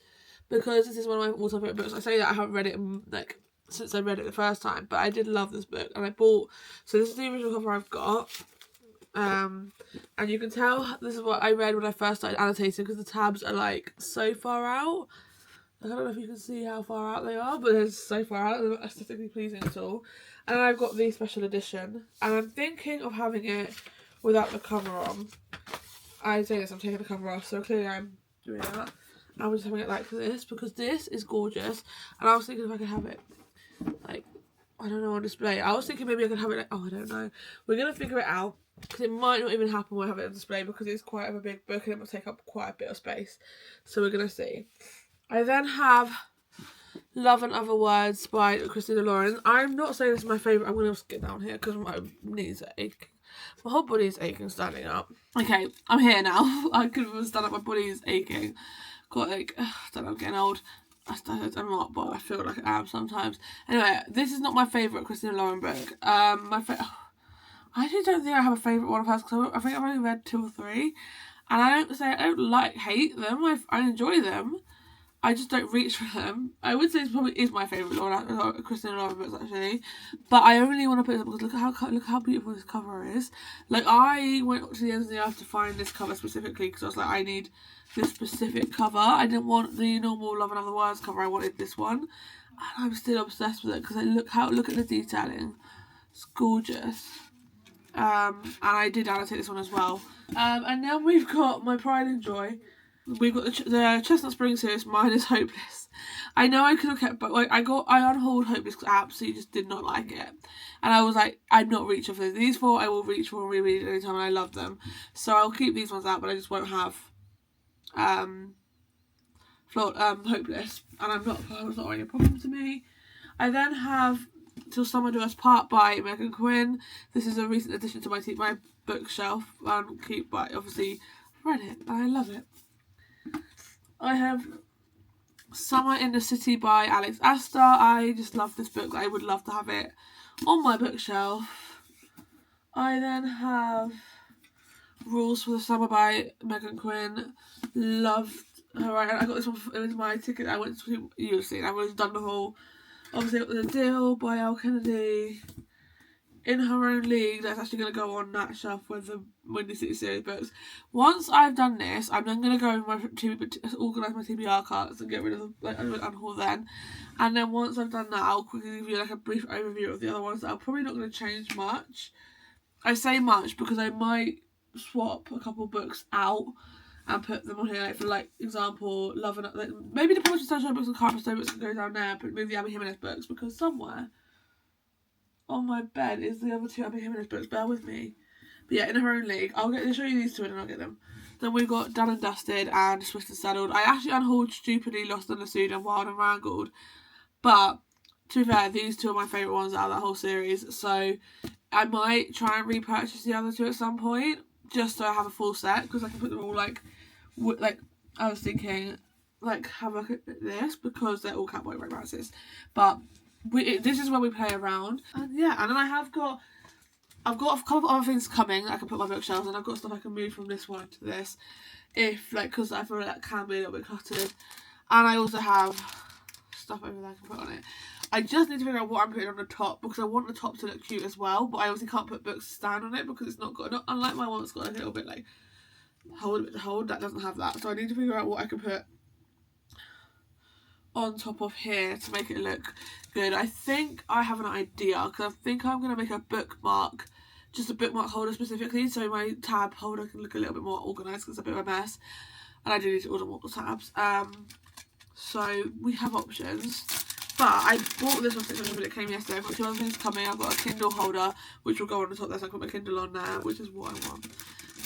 because this is one of my all-time favourite books. I say that I haven't read it like since I read it the first time, but I did love this book, and I bought. So this is the original cover I've got, and you can tell this is what I read when I first started annotating because the tabs are like so far out. Like, I don't know if you can see how far out they are, but they're so far out, they're not aesthetically pleasing at all. And I've got the special edition, and I'm thinking of having it without the cover on. I say this, I'm taking the cover off, so clearly I'm doing that. I was just having it like this because this is gorgeous, and I was thinking if I could have it like, I don't know, on display. I was thinking maybe I could have it like, oh, I don't know. We're gonna figure it out because it might not even happen when I have it on display because it's quite a big book and it will take up quite a bit of space. So we're gonna see. I then have Love and Other Words by Christina Lauren. I'm not saying this is my favourite. I'm gonna get down here because my knees are aching. My whole body is aching standing up. Okay, I'm here now. I couldn't even stand up. My body is aching. Got like, I don't know, I'm getting old. I'm not, but I feel like I am sometimes. Anyway, this is not my favourite Christina Lauren book. I actually don't think I have a favourite one of hers because I think I've only read 2 or 3. And I don't hate them. I enjoy them. I just don't reach for them. I would say this probably is my favourite Christina Lauren books actually, but I only want to put it up because look how beautiful this cover is. Like, I went to the end of the earth to find this cover specifically because I was like, I need this specific cover. I didn't want the normal Love and Other Words cover. I wanted this one, and I'm still obsessed with it because look at the detailing. It's gorgeous. And I did annotate this one as well. And then we've got my Pride and Joy. We've got the Chestnut Spring series. Mine is Hopeless. I know I could have kept, but like I unhauled Hopeless because I absolutely just did not like it, and I was like, I'm not reaching for these 4. I will reach for and reread anytime, and I love them, so I'll keep these ones out, but I just won't have Hopeless, and it's not really a problem to me. I then have Till Summer Do Us Part by Megan Quinn. This is a recent addition to my bookshelf. But obviously read it and I love it. I have Summer in the City by Alex Astor. I just love this book. I would love to have it on my bookshelf. I then have Rules for the Summer by Megan Quinn. Loved her writing. I got this one. It was my ticket. I went to. You've seen. I was done the whole. Obviously, got The Deal by Al Kennedy. In Her Own League, that's actually going to go on that shelf with the Windy City series books. Once I've done this, I'm then going to go in my organise my TBR cards and get rid of them, like, unhaul then. And then once I've done that, I'll quickly give you like a brief overview of the other ones that are probably not going to change much. I say much because I might swap a couple books out and put them on here, like, for like example, Love and like, maybe the Powershot Sunshine books and Carpet Stone books can go down there, but move the Abby Jimenez books because somewhere on my bed is the other 2 Abby Jimenez books. Bear with me. But yeah, In Her Own League. I'll show you these 2 and then I'll get them. Then we've got Done and Dusted and Swift and Saddled. I actually unhauled Stupidly, Lost and Lassoed and Wild and Wrangled. But to be fair, these 2 are my favourite ones out of that whole series. So I might try and repurchase the other 2 at some point, just so I have a full set, because I can put them all like I was thinking, like, have a look at this because they're all cowboy romances. But this is where we play around, and yeah. And then I have got I've got a couple of other things coming that I can put on my bookshelves, and I've got stuff I can move from this one to this, if like, because I feel like that can be a little bit cluttered. And I also have stuff over there I can put on it. I just need to figure out what I'm putting on the top, because I want the top to look cute as well, but I obviously can't put books to stand on it because it's not got, unlike my one that's got like a little bit like hold, that doesn't have that. So I need to figure out what I can put on top of here to make it look good. I think I have an idea, because I think I'm going to make a bookmark, just a bookmark holder specifically, so my tab holder can look a little bit more organised, because it's a bit of a mess and I do need to order more tabs. So we have options, but I bought this one 600, but it came yesterday. I've got two other things coming. I've got a Kindle holder which will go on the top there, so I can put my Kindle on there, which is what I want.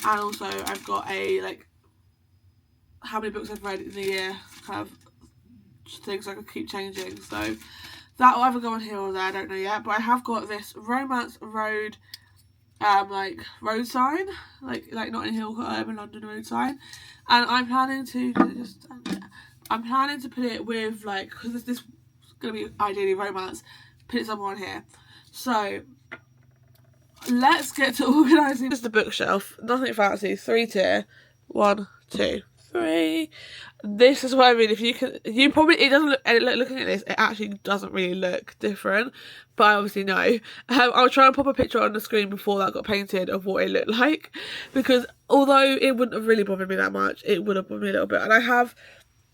And also I've got a like how many books I've read in the year kind of things I could keep changing, so that will either go on here or there, I don't know yet. But I have got this Romance Road like road sign, like Notting Hill Urban London road sign, and I'm planning to put it with like, because this is going to be ideally romance, put it somewhere on here. So let's get to organising. This is the bookshelf, nothing fancy, 3-tier, 1, 2, 3. This is what I mean. If you can, it doesn't look, looking at this, it actually doesn't really look different, but I obviously know. I'll try and pop a picture on the screen before that got painted of what it looked like, because although it wouldn't have really bothered me that much, it would have bothered me a little bit. And I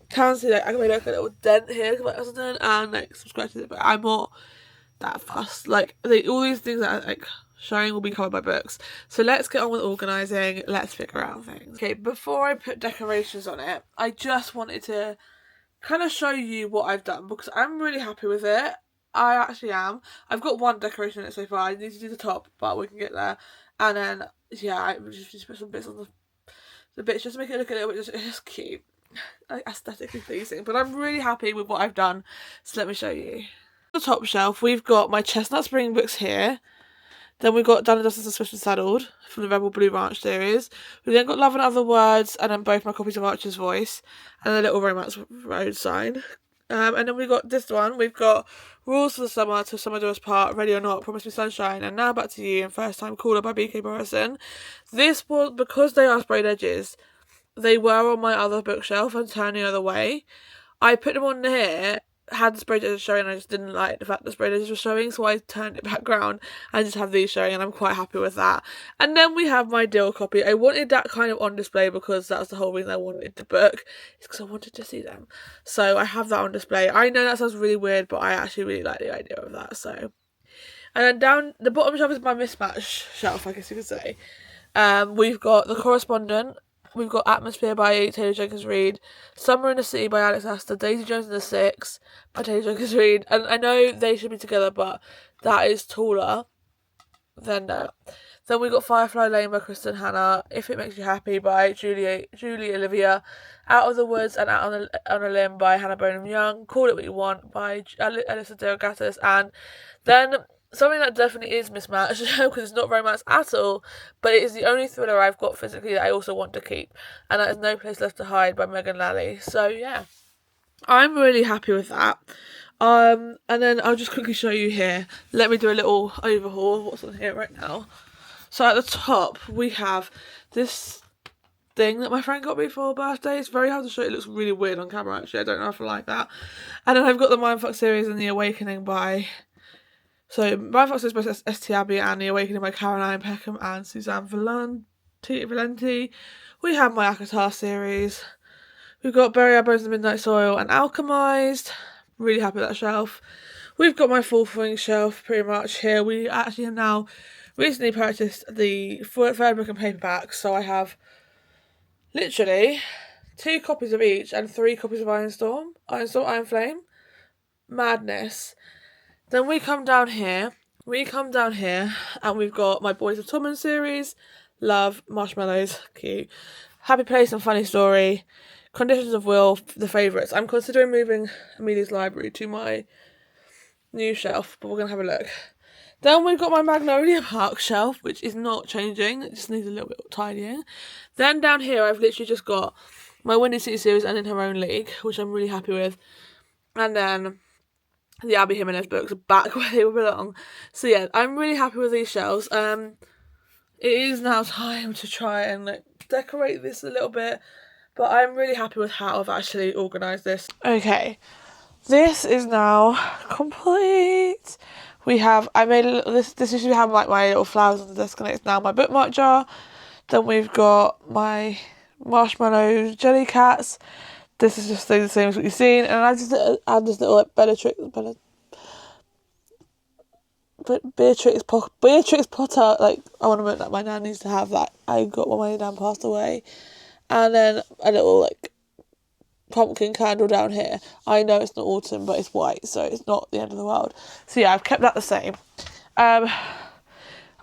can see like I made like a little dent here because my husband and like some scratches, but I'm not that fussed. Like all these things that are like showing will be covered by books. So let's get on with organising. Let's figure out things. Okay, before I put decorations on it, I just wanted to kind of show you what I've done, because I'm really happy with it. I actually am. I've got one decoration in it so far. I need to do the top, but we can get there. And then yeah, I just put some bits on the bits just to make it look a little bit just cute, like aesthetically pleasing. But I'm really happy with what I've done, so let me show you. On the top shelf we've got my Chestnut Spring books here. Then we've got Done and Dusted, Suspicious and Saddled from the Rebel Blue Branch series. We've then got Love and Other Words, and then both my copies of Archer's Voice and a little Romance Road sign. And then we've got this one. We've got Rules for the Summer, Till Summer Do Us Part, Ready or Not, Promise Me Sunshine, and Now Back to You, and First Time Caller by B.K. Morrison. This was, because they are sprayed edges, they were on my other bookshelf and turned the other way. I put them on here, had the sprayed edges showing, and I just didn't like the fact the sprayed edges were showing, so I turned it back round and just have these showing, and I'm quite happy with that. And then we have my Dill copy. I wanted that kind of on display because that's the whole reason I wanted the book, is because I wanted to see them. So I have that on display. I know that sounds really weird, but I actually really like the idea of that. So, and then down the bottom shelf is my mismatch shelf, I guess you could say. We've got The Correspondent. We've got Atmosphere by Taylor Jenkins Reid, Summer in the City by Alex Astor, Daisy Jones and the Six by Taylor Jenkins Reid. And I know they should be together, but that is taller than that. Then we've got Firefly Lane by Kristen Hanna, If It Makes You Happy by Julie Olivia, Out of the Woods and Out on a Limb by Hannah Bonham Young, Call It What You Want by Alyssa Deogatis, and then something that definitely is mismatched, because it's not romance at all, but it is the only thriller I've got physically that I also want to keep, and that is No Place Left to Hide by Megan Lally. So yeah, I'm really happy with that. And then I'll just quickly show you here. Let me do a little overhaul of what's on here right now. So at the top we have this thing that my friend got me for her birthday. It's very hard to show. It looks really weird on camera actually. I don't know if I like that. And then I've got the Mindfuck series and The Awakening by... So, Mindfuck is by S.T. Abbey and The Awakening by Caroline Peckham and Suzanne Valenti. We have my ACOTAR series. We've got Bury Our Bones in the Midnight Soil and Alchemised. Really happy with that shelf. We've got my full swing shelf pretty much here. We actually have now recently purchased the third book in paperback. So I have literally 2 copies of each and 3 copies of Iron Flame. Madness. Then we come down here, and we've got my Boys of Tommen series, Love, Marshmallows, cute, Happy Place and Funny Story, Conditions of Will, The Favourites. I'm considering moving Amelia's library to my new shelf, but we're going to have a look. Then we've got my Magnolia Park shelf, which is not changing, it just needs a little bit of tidying. Then down here I've literally just got my Windy City series and In Her Own League, which I'm really happy with. And then the Abby Jimenez books back where they belong. So yeah, I'm really happy with these shelves. It is now time to try and like decorate this a little bit, but I'm really happy with how I've actually organised this. Okay, this is now complete. I made a little, this usually have like my little flowers on the desk, and it's now my bookmark jar. Then we've got my marshmallow jelly cats. This is just the same as what you've seen, and I just add this little like Beatrix Potter, like ornament that my nan used to have that I got when my nan passed away, and then a little like pumpkin candle down here. I know it's not autumn, but it's white, so it's not the end of the world. So yeah, I've kept that the same. I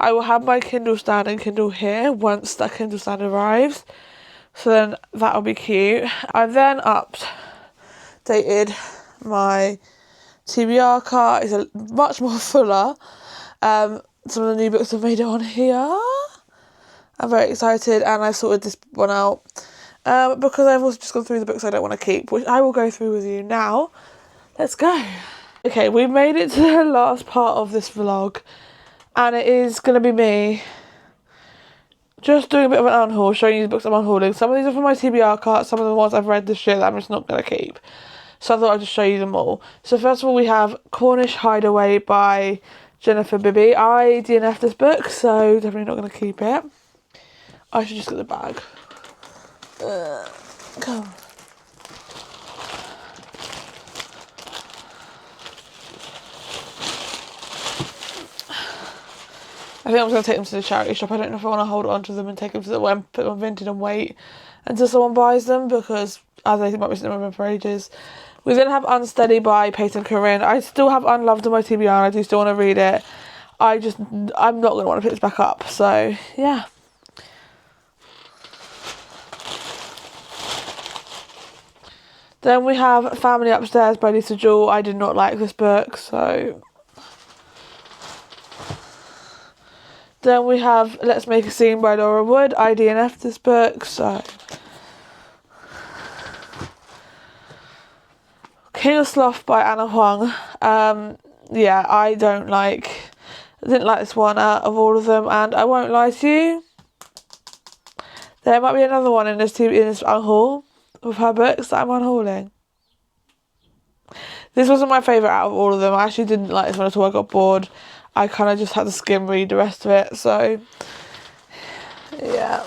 will have my Kindle stand and Kindle here once that Kindle stand arrives, so then that'll be cute. I've then updated my TBR cart. It's a much more fuller. Some of the new books have made it on here. I'm very excited, and I've sorted this one out because I've also just gone through the books I don't want to keep, which I will go through with you now. Let's go. Okay, we've made it to the last part of this vlog, and it is going to be me just doing a bit of an unhaul, showing you the books I'm unhauling. Some of these are from my TBR cart, some of the ones I've read this year that I'm just not going to keep. So I thought I'd just show you them all. So first of all, we have Cornish Hideaway by Jennifer Bibby. I DNF'd this book, so definitely not going to keep it. I should just get the bag. Come on. I think I'm going to take them to the charity shop. I don't know if I want to hold on to them and take them to the web, put them on Vinted and wait until someone buys them, because as I think might be sitting them for ages. We then have Unsteady by Peyton Corinne. I still have Unloved on my TBR, and I do still want to read it. I'm not going to want to pick this back up, so yeah. Then we have Family Upstairs by Lisa Jewell. I did not like this book, so. Then we have Let's Make a Scene by Laura Wood. I DNF'd this book, so. King of Sloth by Anna Huang. Yeah, I didn't like this one out of all of them, and I won't lie to you, there might be another one in this unhaul of her books that I'm unhauling. This wasn't my favourite out of all of them. I actually didn't like this one at all. I got bored. I kind of just had to skim read the rest of it, so yeah.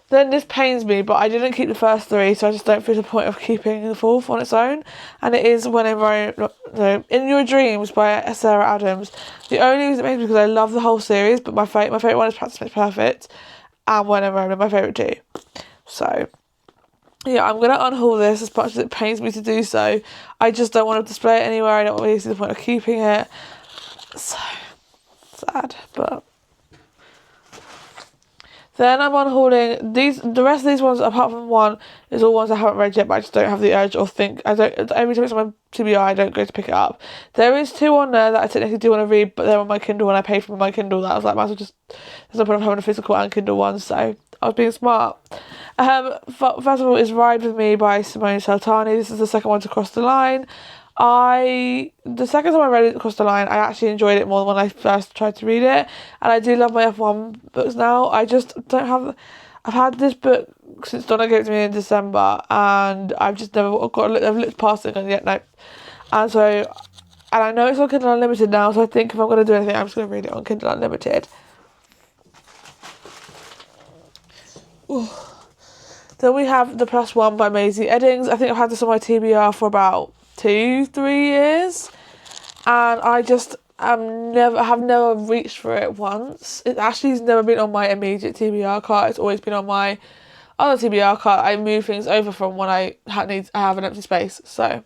Then this pains me, but I didn't keep the first three, so I just don't feel the point of keeping the fourth on its own. And it is In Your Dreams by Sarah Adams. The only reason it makes me because I love the whole series, but my favourite one is Practice Makes Perfect, and Whenever I'm my favourite too. So yeah, I'm going to unhaul this as much as it pains me to do so. I just don't want to display it anywhere. I don't really see the point of keeping it. So sad, but. Then I'm unhauling the rest of these ones, apart from one, is all ones I haven't read yet, but I just don't have the urge or think. Every time it's on my TBR, I don't go to pick it up. There is 2 on there that I technically do want to read, but they're on my Kindle, and I paid for my Kindle. That I was like, might as well just, there's no point of having a physical and Kindle one, so I was being smart. First of all is Ride With Me by Simone Saltani. This is the second one to cross the line. The second time I read it across the line, I actually enjoyed it more than when I first tried to read it, and I do love my F1 books now. I just don't have. I've had this book since Donna gave it to me in December, and I've just never I've looked past it and yet no. And I know it's on Kindle Unlimited now, so I think if I'm going to do anything, I'm just going to read it on Kindle Unlimited. Ooh. Then we have The Plus One by Maisie Eddings. I think I've had this on my TBR for about 2-3 years, and I just have never reached for it once. It actually has never been on my immediate TBR cart. It's always been on my other TBR cart. I move things over from when I have an empty space. So,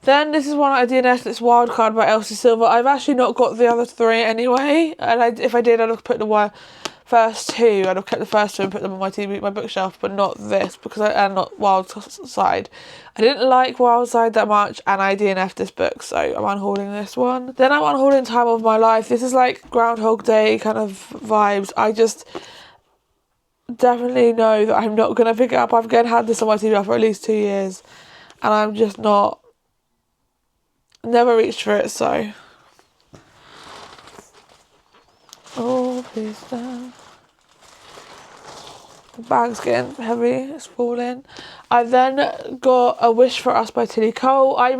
Then this is one I DNF'd. It's Wildcard by Elsie Silver. I've actually not got the other 3 anyway, and if I did, I'd have put first two, I'd have kept the first two and put them on my bookshelf, but not this, and not Wild Side. I didn't like Wild Side that much, and I DNF'd this book, so I'm unhauling this one. Then I'm unhauling Time of My Life. This is like Groundhog Day kind of vibes. I just definitely know that I'm not going to pick it up. I've again had this on my TBR for at least 2 years, and I'm just never reached for it, so. Oh, please don't. The bag's getting heavy, it's falling. I then got A Wish for Us by Tilly Cole. I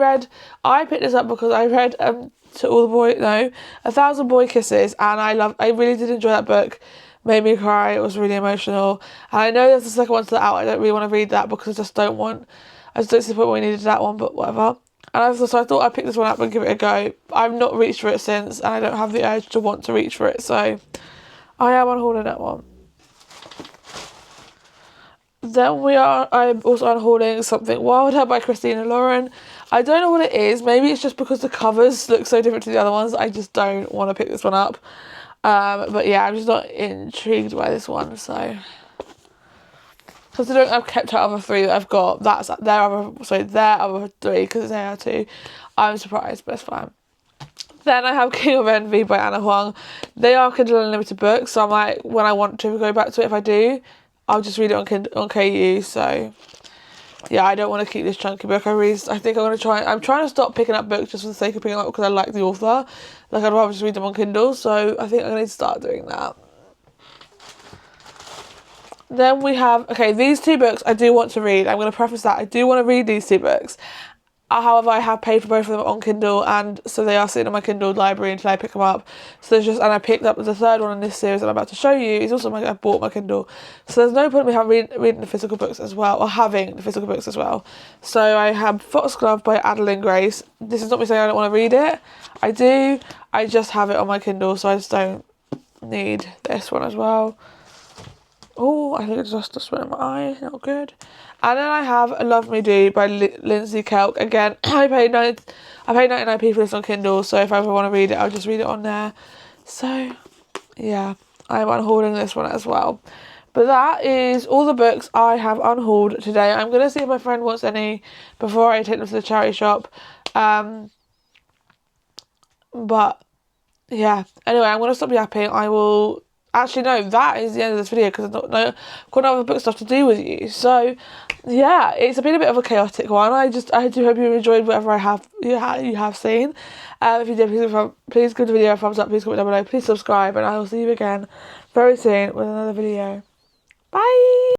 picked this up because I read To All the Boy, no, 1,000 Boy Kisses, and I really did enjoy that book. Made me cry, it was really emotional. And I know there's the second one to that out, I don't really want to read that because I just don't see the point where we needed that one, but whatever. And so I thought I'd pick this one up and give it a go. I've not reached for it since, and I don't have the urge to want to reach for it, so I am unhauling that one. Then I'm also unhauling Something Wilder by Christina Lauren. I don't know what it is. Maybe it's just because the covers look so different to the other ones. I just don't want to pick this one up. But yeah, I'm just not intrigued by this one, so. Considering I've kept her other three that I've got, their other three, because they are two, I'm surprised, but it's fine. Then I have King of Envy by Anna Huang. They are Kindle Unlimited books, so I'm like, when I want to go back to it, if I do, I'll just read it on KU, so yeah, I don't want to keep this chunky book. I'm trying to stop picking up books just for the sake of picking up because I like the author. Like, I'd rather just read them on Kindle, so I think I'm going to start doing that. Then we have, these two books I do want to read. I'm going to preface that. I do want to read these two books. However, I have paid for both of them on Kindle, and so they are sitting in my Kindle library until I pick them up. And I picked up the third one in this series that I'm about to show you. It's also I bought my Kindle. So there's no point in me reading the physical books as well, or having the physical books as well. So I have Foxglove by Adeline Grace. This is not me saying I don't want to read it. I do. I just have it on my Kindle, so I just don't need this one as well. Oh, I think it's just a sweat in my eye. Not good. And then I have Love Me Do by Lindsay Kelk. Again, I paid 99p for this on Kindle, so if I ever want to read it, I'll just read it on there. So, yeah, I'm unhauling this one as well. But that is all the books I have unhauled today. I'm going to see if my friend wants any before I take them to the charity shop. But, yeah. Anyway, I'm going to stop yapping. I will... Actually, no, that is the end of this video because I've got no other book stuff to do with you. So, yeah, it's been a bit of a chaotic one. I do hope you enjoyed whatever you have seen. If you did, please give the video a thumbs up. Please comment down below. Please subscribe, and I will see you again very soon with another video. Bye!